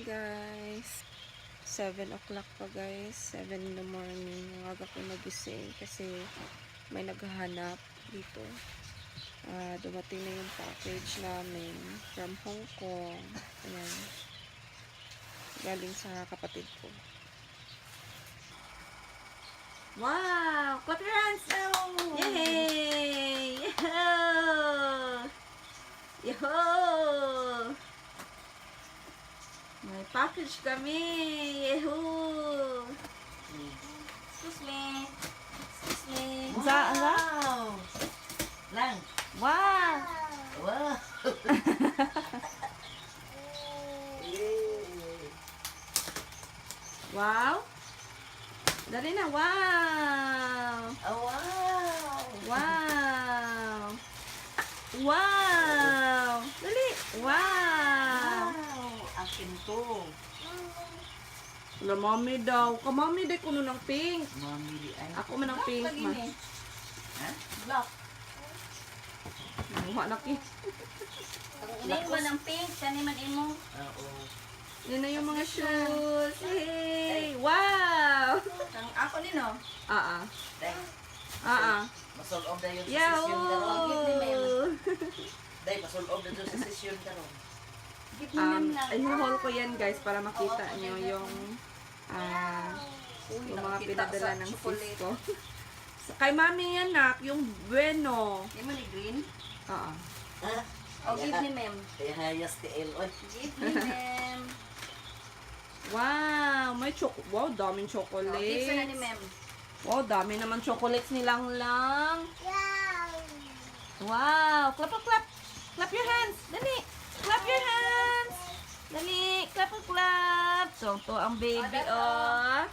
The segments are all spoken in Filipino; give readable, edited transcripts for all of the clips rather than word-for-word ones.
guys. 7 o'clock pa guys. 7 in the morning. Umaga ko nagising kasi may naghahanap dito. Dumating na yung package namin from Hong Kong. Ayan. Galing sa kapatid ko. Wow! Clap your hands! Oh. Yay! Yahoo! Yahoo! May package kami! Yahoo! Excuse me! Excuse me! Wow! Lang! Wow! Wow! Wow! Dali na! Wow! Oh, wow! Wow! Wow! Dali! Wow! Akin to. Wala, mami daw. Kamami daw kuno ng pink. Mamili ay. Ako man ng pink. Ha? Block. Nakuha na ki. Ini mo ng pink, saan man imo? Oo. Yan na yung mga shoes. Hey! Wow! Ang ako nino. Day. Masulog na yung Yo! session karon. Day, masulog na yung session karon. Give me ma'am lang. I-haul ko yan guys para makita nyo yung yung mga pinadala ng sis ko. Kay mami yan nak, yung bueno. Di mo ni green? Ha? Oh, give me ma'am. Kaya hayas ti Eloy. Give me ma'am. Wow, may wow, daming Oh, give na ni chocolates. ma'am. Wow, dami naman chocolates nilang lang. Wow, clap, clap, clap. Clap your hands. Dali. Clap your hands. Dali, clap, clap. So, to ang baby, oh.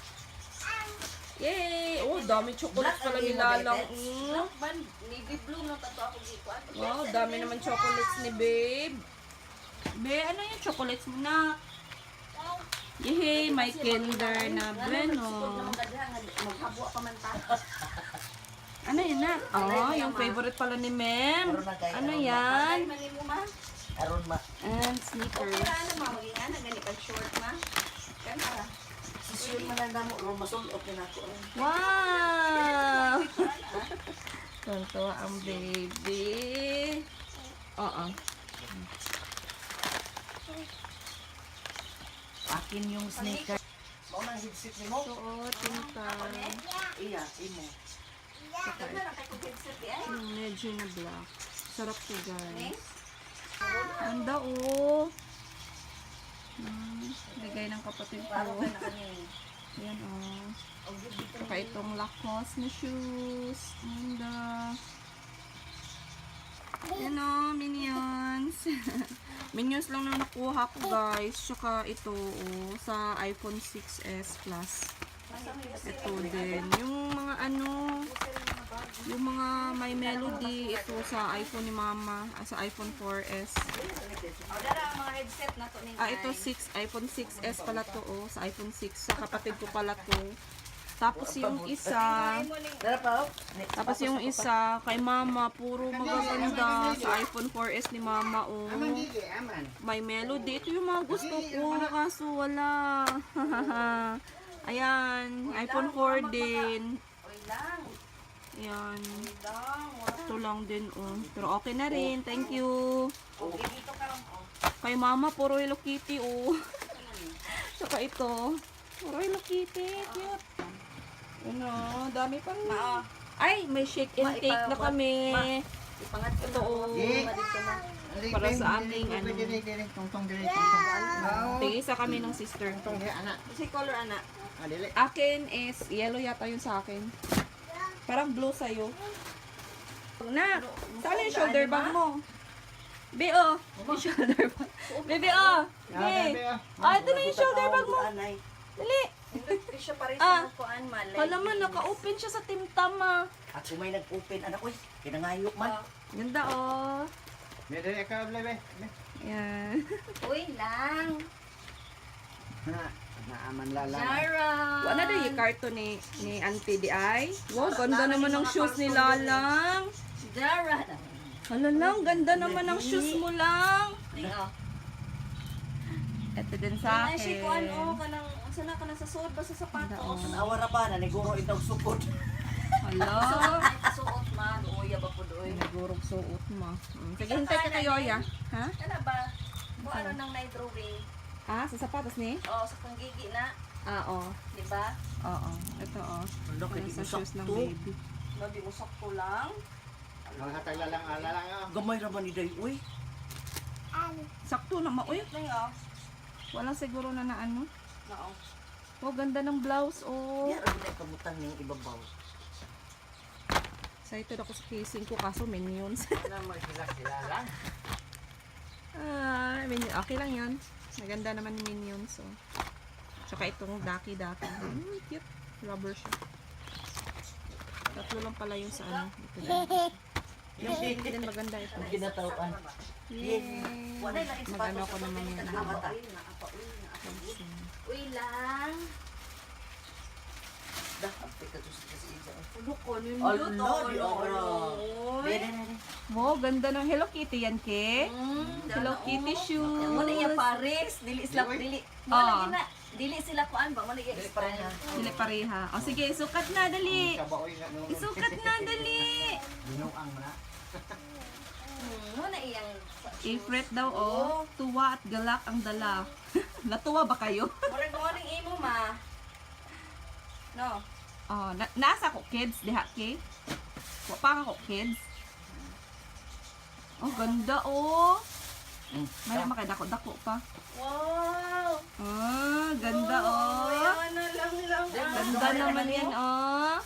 Yay! Oh, dami chocolates pala nilalang. Black ban, navy blue no tato ako gikuan. Wow, dami naman chocolates ni babe. Be, ano yung chocolates mo na? Yehey, may kinder na bueno. Maghabwa pa man ta. Ano yun na? Oh, yung favorite pala ni Mem. Ano yan? Mali mo ma. Aron ma. And Okay sneakers. ra ano ma maging ana gani pag short ma. Kan para. Session man ang damo. Ro masulog na ako. Wow! Tonto ang baby. Oo. Akin yung sneaker. Mao nang headset ni mo? Suot, tinta. Iya, imo. Saka Ano ra kay ko headset ay. yung medyo na black. Sarap to guys. Ganda oh. Bigay ng kapatid Paro ko. ka na kani. Yan oh. Og dito Saka itong Lacoste na shoes. Ganda. Yan o, Minions. Minions lang na nakuha ko guys. Saka ito oh, sa iPhone 6s Plus. Ito din. Yung mga ano, yung mga may melody, ito sa iPhone ni Mama. Sa iPhone 4s. Oh, dara ang mga headset na to ni. Ito 6, iPhone 6s pala to oh. Sa iPhone 6. Sa kapatid ko pala to. Tapos yung isa, Dara pa. tapos yung isa, kay Mama, puro magaganda sa iPhone 4S ni Mama, oh. May melody. Ito yung mga gusto ko, kaso wala. Ayan, iPhone 4 din. Oy lang. Ayan, Lang. ito lang din, oh. Pero okay na rin, thank you. Okay dito ka lang oh. Kay Mama, puro Hello Kitty, oh. Tsaka ito, puro Hello Kitty, cute. Ano, dami pang Ma. Ay, may shake and take na kami. Ipangat ko Ito, oh. Ma dito ma. Para sa aming ano. Tigisa kami ng sister ko. Si color ana. Akin is yellow yata yun sa akin. Parang blue sa'yo. Na, saan yung shoulder bag mo? Be, oh. Yung shoulder bag. Bebe, oh. Hey. Ah, ito na yung shoulder bag mo. Anay. Dali. Hindi siya pare Ah. sa kuan malay. Halaman, naka-open siya sa timtama. At kung may nag-open, anak, uy, kinangayok man. Ganda, oh. Yan. Uy lang. Naaman lala. Jara. Wala na yung carton ni Auntie di ay. Wow, ganda naman ng shoes ni Lalang. Jara. Hala lang, ganda naman ng shoes mo lang. Ning oh. Ito din sa Ay, siya akin. ko ano, kanang, sana ka sa suot ba sa sapatos? Ganda, Awara ba na niguro itaw sukod. Hello. Ay, kasuot man, uya ba po doon? Nagurog suot mo. Sige, hintay ka kayo, ya. Ha? Ano ba? Kung ano nang na-drawing? Ah, sa sapatos ni? Oo, sa panggigi na, Ah, oo. di ba? Oo. Ito, oh. Ano kay Sa di shoes ng sakto. baby. Hindi mo sakto lang. Mga taglalang alalang Gamay ra man ni day uy. Sakto na, ma. Uy, Ito yung, walang siguro na ano. oo. Oh, ganda ng blouse, oh. Ya ra na kamutan ni ibabaw. Excited ako sa casing ko, kaso minions. na magkilala. Okay lang yun. Maganda naman yung minions, so. Tsaka itong daki-daki. Cute. Rubber siya. Tatlo lang pala yung sa ano. Ito din. Yung pink din maganda ito. Ginatawan. Yay! Wala na rin Mag-ano ako naman yan. Uy lang. Dah apik ka to sa isa. Ulo ko, yun Allah, yun. di ora. Dede na. Wow, ganda ng Hello Kitty yan, Ke. Hello Kitty shoes. Mo na iya Paris, dili sila dili. Mo Ah. na dili sila kuan ba mo na iya pareha. Sila pareha. O sige, isukat na, dali. Kabaoy nga nung Isukat na, dali. binuang na. Mo na iyang Ifrit daw, oh. Tuwa at galak ang dala. Natuwa ba kayo? Murag mo ring imo ma. No. Oh, nasa ko kids, diha, Ke. Wa pa ako kids. Oh, ganda, oh. May makadako-dako pa. Wow. Ah, ganda, oh. Ano lang. Ganda naman yan, oh.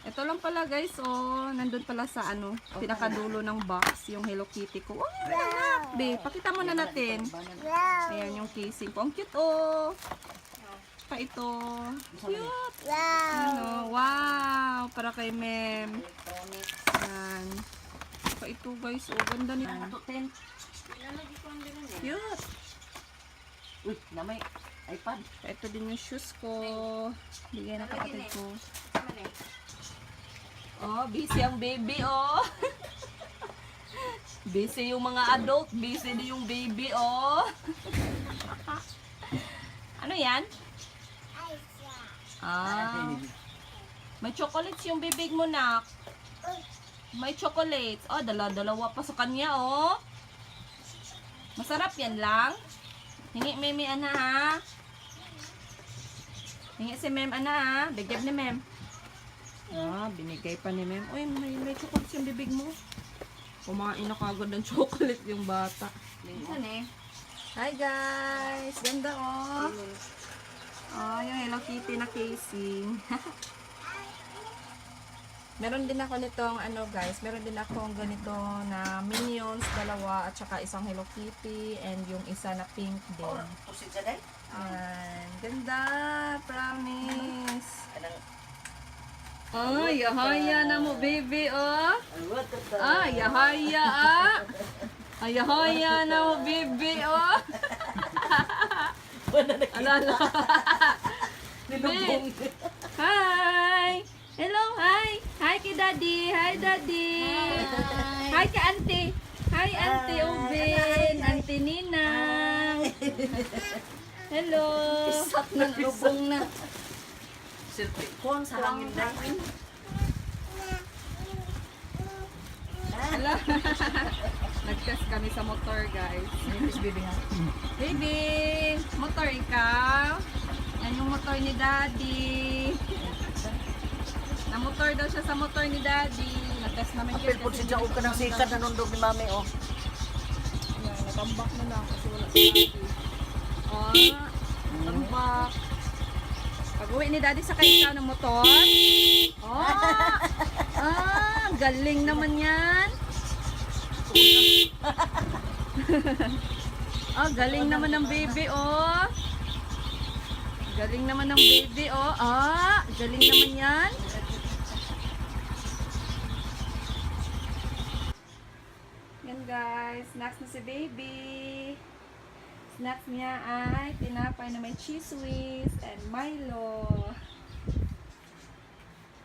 Ito lang pala, guys, oh. Nandun pala sa, ano, pinakadulo ng box, yung Hello Kitty ko. Oh, anak, babe. Pakita mo na natin. Ayan yung casing ko. Ang cute, oh. Pa ito. Cute. Ano, wow. Para kay Mem. Yan. Pa ito, guys. Oh, ganda nito. Cute. Uy, na may iPad. Pa ito din yung shoes ko. Bigay ng kapatid ko. Oh, busy ang baby, oh. Busy yung mga adult. Busy din yung baby, oh. Ano yan? Ah. May chocolates yung bibig mo, nak. May chocolates. Oh, dalawa pa sa kanya, oh. Masarap yan lang. Hingi, Memi, ana, ha? Hingi si Mem, ana, ha? Bigyan ni Mem. Ah, binigay pa ni Mem. Uy, may chocolates yung bibig mo. Kumain na kagad ng chocolate yung bata. Minsan eh. Hi, guys! Ganda, oh. Oh, yung Hello Kitty na casing. Meron din ako nitong, ano guys, meron din akong ganito na Minions, dalawa, at saka isang Hello Kitty, and yung isa na pink din. Oh, pusit sa day. Ayan. Ganda! Promise! Anang Oh, yahaya na mo, baby, oh! what the Ah, yahaya, ah! Ay, yahaya na mo, baby, oh! Alala. Nilubong. Hi! Hello, hi! Hi kay Daddy! Hi, Daddy! Hi kay Auntie! Hi, Auntie Ubin! Auntie Ninang! Hello! Isap ng lubong na. Silpi kon sa hangin day. Hello! Nag-test kami sa motor, guys. Nipis baby nga. Baby! Motor ikaw? Yan yung motor ni Daddy. Na-motor daw siya sa motor ni Daddy. Na-test namin Apel po si Jaog ka ng sikat na nundog ni mami oh. Yan, natambak na lang kasi wala si Daddy. Oh, tambak. Pag-uwi ni Daddy sa ikaw ng motor. Oh, galing naman yan. Oh, galing naman ng baby, oh. Galing naman ng baby, oh. Ah, galing naman yan. Yan guys, snacks na si baby. Snacks niya ay tinapay na may cheese whiz and Milo.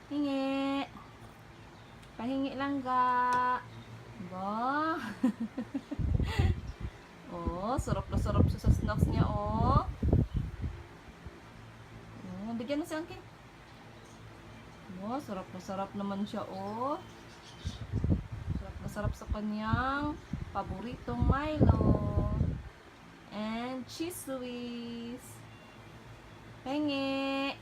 Hingi. Pahingi lang ga. Ba. Oh, sarap na sarap siya sa snacks niya, oh. Bigyan mo si Angkin. Oh, sarap na sarap naman siya, oh. Sarap na sarap sa kanyang paboritong Milo. And cheese whiz. Pahingi.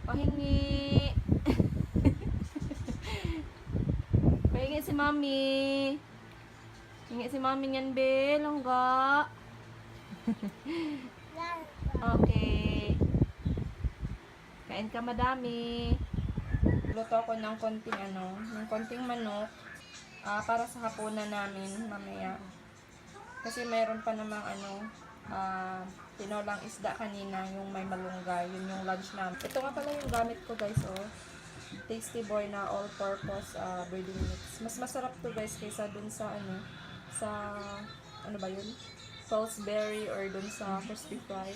Pahingi. Pahingi si Mami. Hingi si Mami niyan, Be. Langga. Okay. Kain ka madami. Luto ako ng konting manok. Para sa hapunan namin mamaya. Kasi mayroon pa namang tinolang isda kanina, yung may malunggay, yun yung lunch namin. Ito nga pala yung gamit ko, guys, oh. Tasty Boy na all-purpose breading mix. Mas masarap to, guys, kaysa dun sa ano ba yun? Pillsbury or dun sa crispy fry.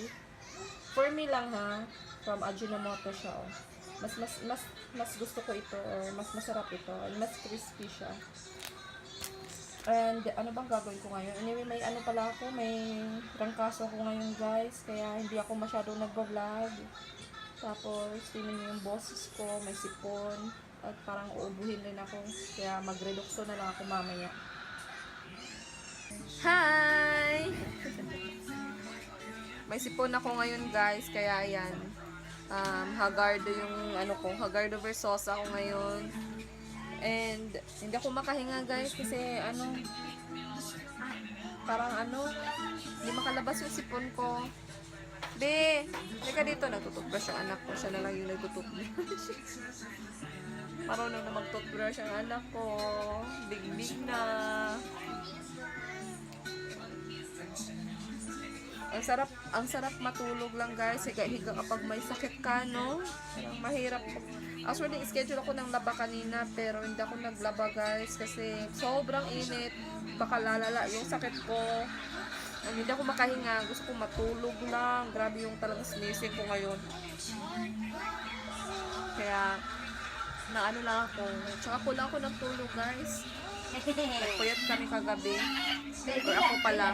For me lang, ha, from Ajinomoto siya, oh. Mas gusto ko ito, or mas masarap ito, and mas crispy siya. And ano bang gagawin ko ngayon? Anyway, may may rangkaso ko ngayon, guys, kaya hindi ako masyadong nagbo-vlog. Tapos tingnan niyo yung boses ko, may sipon, at parang uubuhin rin ako, kaya mag-reducto na lang ako mamaya. Hi! May sipon ako ngayon, guys, kaya yan. Hagardo yung Hagardo Versosa ako ngayon. And hindi ako makahinga, guys, kasi hindi makalabas yung sipon ko. Be, halika dito, nagtututbrush ang anak ko. Siya na lang yung nagtututbrush. Marunong na magtutbrush ang anak ko. Big na. Ang sarap matulog lang, guys. Higa kapag may sakit ka, no? Mahirap. Actually, schedule ako ng laba kanina, pero hindi ako naglaba, guys, kasi sobrang init. Baka lalala yung sakit ko. Hindi ako makahinga. Gusto ko matulog lang. Grabe yung talagang sneezing ko ngayon. Kaya, lang ako. Tsaka kulang ako ng tulog, guys. Nagpuyat kami kagabi. Or ako pala.